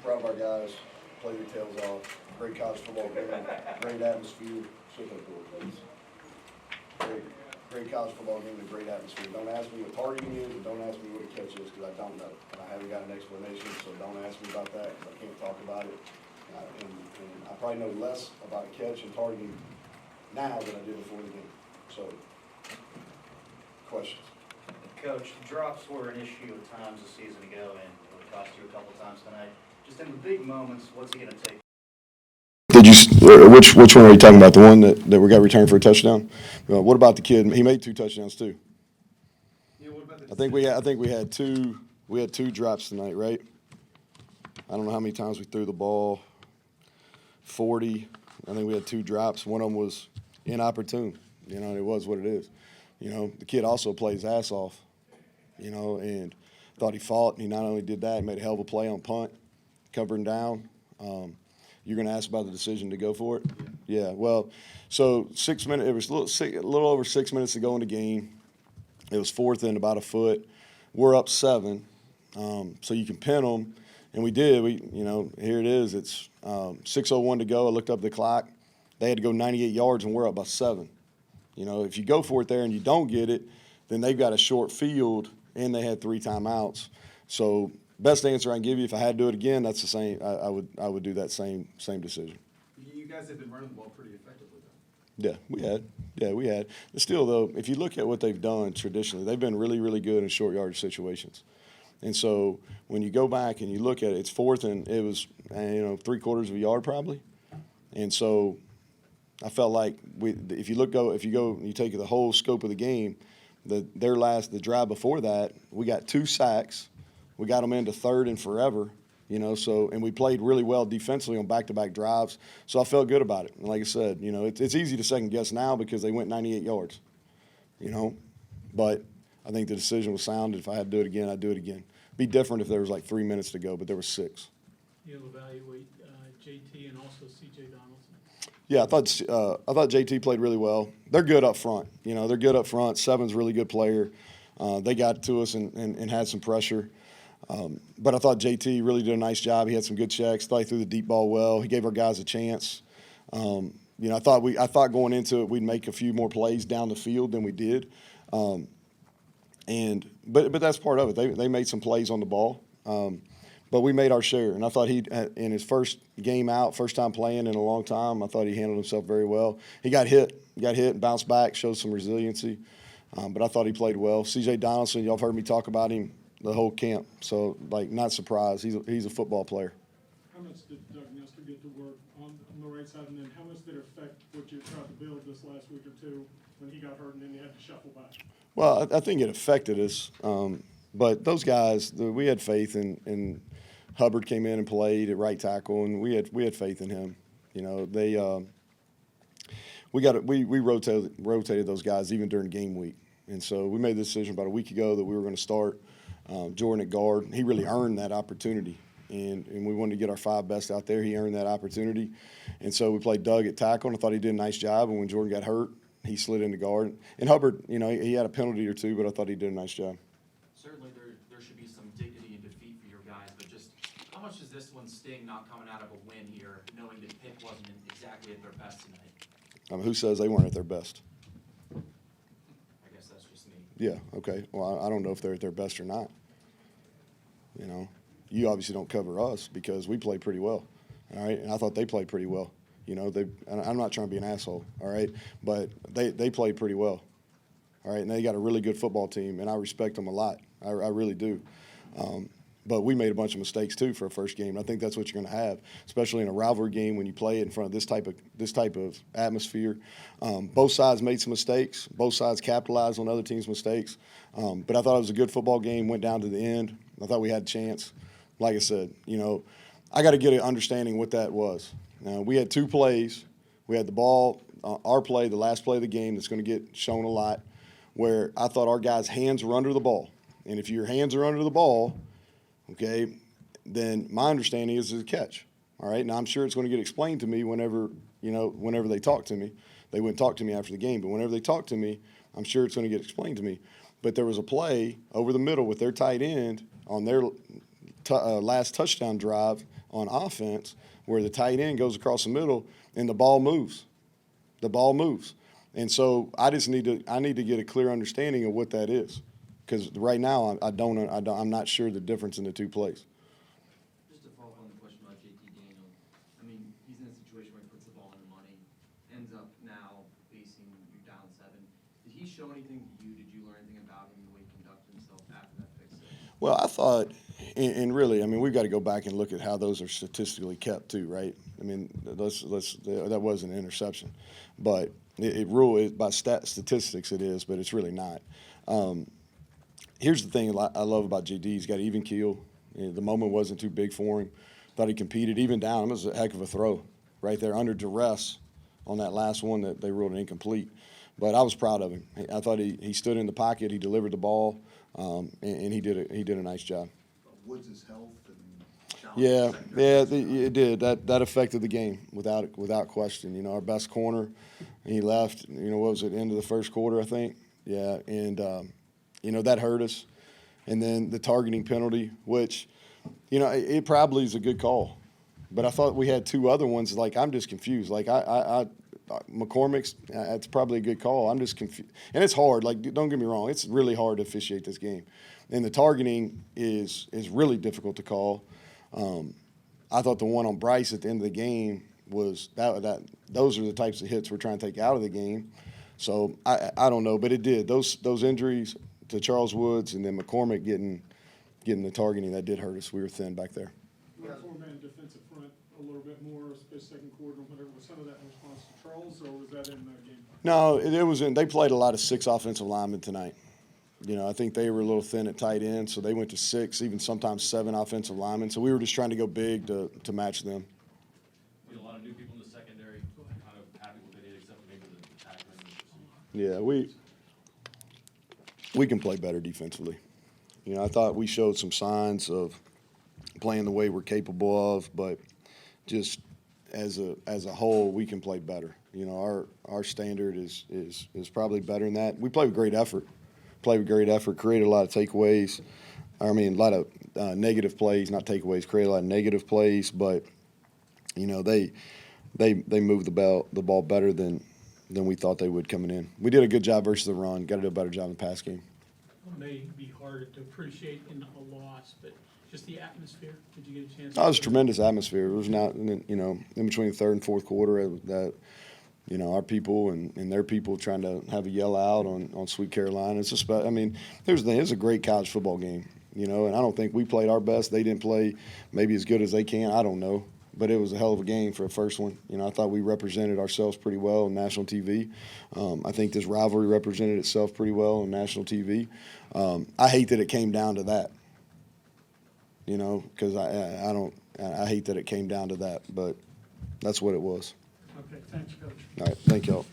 proud of our guys, play their tails off, great college football game, great atmosphere. Great college football game with a great atmosphere. Don't ask me what targeting is, and don't ask me what a catch is, because I don't know. And I haven't got an explanation, so don't ask me about that, because I can't talk about it. And I probably know less about a catch and targeting now than I did before the game. So, questions? Coach, drops were an issue at times a season ago, and it would cost you a couple times tonight. Just in the big moments, what's he going to take? Did you? Which one are you talking about? The one that we got returned for a touchdown? What about the kid? He made 2 touchdowns too. Yeah, what about the I think we had two. We had 2 drops tonight, right? I don't know how many times we threw the ball. 40. I think we had 2 drops. One of them was inopportune. And it was what it is. The kid also played his ass off. And thought he fought. And he not only did that, he made a hell of a play on punt, covering down. You're going to ask about the decision to go for it? Yeah. Well, so 6 minutes. It was a little over 6 minutes to go in the game. It was 4th and about a foot. We're up 7, so you can pin them, and we did. Here it is. It's 6:01 to go. I looked up the clock. They had to go 98 yards, and we're up by 7. If you go for it there and you don't get it, then they've got a short field, and they had 3 timeouts. So best answer I can give you, if I had to do it again, that's the same. I would do that same decision. You guys have been running the ball pretty effectively, though. Yeah, we had. But still, though, if you look at what they've done traditionally, they've been really, really good in short yardage situations. And so when you go back and you look at it, it's 4th and it was 3/4 of a yard probably. And so I felt like if you go and you take the whole scope of the game, the drive before that, we got 2 sacks. We got them into 3rd and forever, and we played really well defensively on back-to-back drives. So I felt good about it. And like I said, it's easy to second guess now because they went 98 yards, But I think the decision was sound. If I had to do it again, I'd do it again. Be different if there was like 3 minutes to go, but there was 6. You'll evaluate JT and also C.J. Donaldson. Yeah, I thought JT played really well. They're good up front. They're good up front. 7's a really good player. They got to us and had some pressure. But I thought JT really did a nice job. He had some good checks. Thought he threw the deep ball well. He gave our guys a chance. I thought going into it we'd make a few more plays down the field than we did. But that's part of it. They made some plays on the ball. But we made our share. And I thought he, in his first game out, first time playing in a long time, I thought he handled himself very well. He got hit and bounced back, showed some resiliency. But I thought he played well. C.J. Donaldson, y'all have heard me talk about him the whole camp. So, not surprised. He's a football player. How much did Doug Nestor get to work on the right side, and then how much did it affect what you tried to build this last week or two when he got hurt and then you had to shuffle back? Well, I think it affected us. But those guys, we had faith in Hubbard came in and played at right tackle, and we had faith in him. We rotated those guys even during game week, and so we made the decision about a week ago that we were going to start Jordan at guard. He really earned that opportunity, and we wanted to get our 5 best out there. He earned that opportunity, and so we played Doug at tackle, and I thought he did a nice job. And when Jordan got hurt, he slid into guard. And Hubbard, he had a penalty or 2, but I thought he did a nice job. Certainly there should be some dignity in defeat for your guys, but just how much does this one sting not coming out of a win here, knowing that Pitt wasn't exactly at their best tonight? Who says they weren't at their best? I guess that's just me. Yeah, okay. Well, I don't know if they're at their best or not. You obviously don't cover us because we play pretty well, all right? And I thought they played pretty well. I'm not trying to be an asshole, all right? But they played pretty well, all right? And they got a really good football team, and I respect them a lot. I really do. But we made a bunch of mistakes too for a first game. And I think that's what you're going to have, especially in a rivalry game when you play it in front of this type of atmosphere. Both sides made some mistakes. Both sides capitalized on other teams' mistakes. But I thought it was a good football game. Went down to the end. I thought we had a chance. Like I said, I got to get an understanding what that was. Now, we had 2 plays. We had the ball, our play, the last play of the game that's going to get shown a lot, where I thought our guys' hands were under the ball. And if your hands are under the ball, okay, then my understanding is it's a catch. All right. Now I'm sure it's going to get explained to me whenever they talk to me. They wouldn't talk to me after the game, but whenever they talk to me, I'm sure it's going to get explained to me. But there was a play over the middle with their tight end on their last touchdown drive on offense where the tight end goes across the middle and the ball moves. The ball moves. And so I need to get a clear understanding of what that is, because right now I'm not sure the difference in the two plays. Just to follow up on the question about JT Daniels, I mean, he's in a situation where he puts the ball in the money, ends up now facing you down 7. Did he show anything to you? Did you learn anything about him, the way he conducted himself after that pick six? Well, I thought, and really, I mean, we've got to go back and look at how those are statistically kept too, right? I mean, that was an interception, but by statistics it is, but it's really not. Here's the thing I love about JD. He's got even keel. The moment wasn't too big for him. Thought he competed even down. It was a heck of a throw right there under duress on that last one that they ruled incomplete. But I was proud of him. I thought he stood in the pocket. He delivered the ball, and he did a nice job. Woods' health and Yeah, it did. That affected the game without question. You know, our best corner, he left. You know, what was it, end of the first quarter, I think? Yeah, and you know, that hurt us. And then the targeting penalty, which, you know, it probably is a good call, but I thought we had 2 other ones. Like, I'm just confused. Like McCormick's, it's probably a good call. I'm just confused, and it's hard. Like, don't get me wrong, it's really hard to officiate this game, and the targeting is really difficult to call. I thought the one on Bryce at the end of the game was that those are the types of hits we're trying to take out of the game. So I don't know, but it did. Those injuries to Charles Woods and then McCormick getting the targeting, that did hurt us. We were thin back there. Four-man defensive front a little bit more, especially second quarter, whatever. Was some of that in response to Charles, or was that in the game? No, it was in. They played a lot of 6 offensive linemen tonight. You know, I think they were a little thin at tight end, so they went to 6, even sometimes 7 offensive linemen. So we were just trying to go big to match them. A lot of new people in the secondary, kind of happy with what they did, except for maybe the tackling. Yeah, we can play better defensively. You know, I thought we showed some signs of playing the way we're capable of, but just as a whole, we can play better. You know, our standard is probably better than that. We play with great effort. Created a lot of takeaways. I mean, a lot of negative plays, not takeaways. Created a lot of negative plays, but you know, they moved the ball better than we thought they would coming in. We did a good job versus the run. Got to do a better job in the pass game. It may be hard to appreciate in a loss, but just the atmosphere. Did you get a chance? It was a tremendous atmosphere. It was not, you know, in between the third and fourth quarter that, you know, our people and their people trying to have a yell out on Sweet Carolina. It's just, I mean, here's the thing. It's a great college football game, you know, and I don't think we played our best. They didn't play maybe as good as they can. I don't know. But it was a hell of a game for a first one. You know, I thought we represented ourselves pretty well on national TV. I think this rivalry represented itself pretty well on national TV. I hate that it came down to that. You know, because I hate that it came down to that, but that's what it was. Okay, thanks, Coach. All right, thank y'all.